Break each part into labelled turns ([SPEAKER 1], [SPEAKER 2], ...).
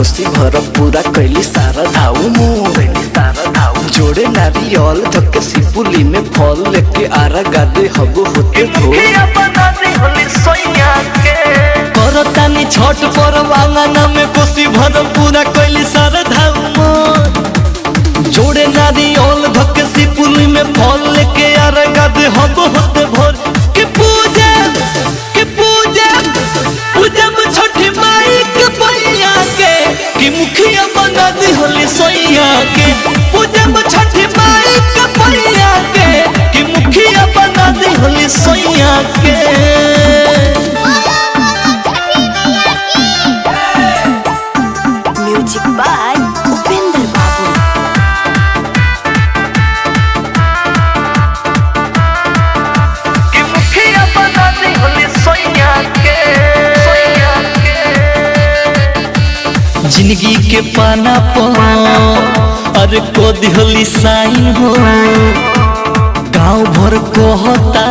[SPEAKER 1] कोसी भर पूरा कैली सारा धाऊ जोड़े नारियल धक्के सिपुली में फल लेके आरा गादे हगो होते करतानी छठ पर वांगना में कोसी भर पूरा कैली सारा धाऊ जोड़े नारियल धक्के सिपुली में फल लेके आरा गादे हगो होते भोर के पूजा छठी माई के पैया के कि मुखिया बना दी होली सोइया के पूजा में छठी माई के पैया के कि मुखिया बना दी होली सोइया के
[SPEAKER 2] म्यूजिक बाय उपेंद्र बाबू।
[SPEAKER 1] कि मुखिया बना दी होली सोइया के जिंदगी के पाना पर अरे को दिहली साइन हो गाँव भर को होता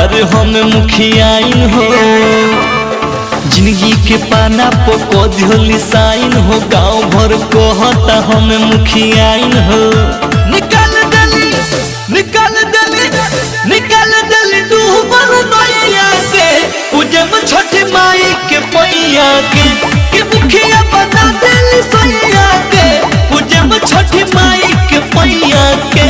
[SPEAKER 1] अरे हम मुखियाइन हो जिंदगी के पाना पर को दिहली साइन हो गाँव भर को होता हम मुखियाइन हो निकाल दली डूबल नैया के पूजे में छठी माई के पैया के मुखिया बना देली सैया के पूजे में छठी माई के पैया के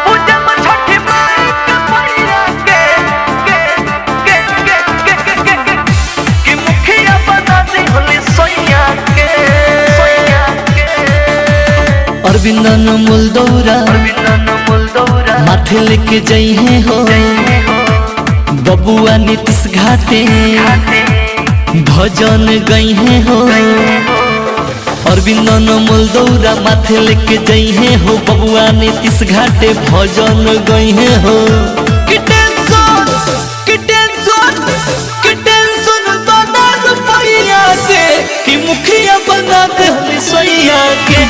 [SPEAKER 1] पूजे में छठी माई के पैया के मुखिया बना दी होली सैया के अरविंदन मुलदौरा माथे लेके जइहे हो बबुआ नीतीश घाटे भजन गइहे हो अरविंदन मुलदौरा माथे लेके जइहे हो बबुआ नीतीश घाटे भजन गइहे हो कि टेंशन बना दो पैया के कि मुखिया बना दे होली सैया के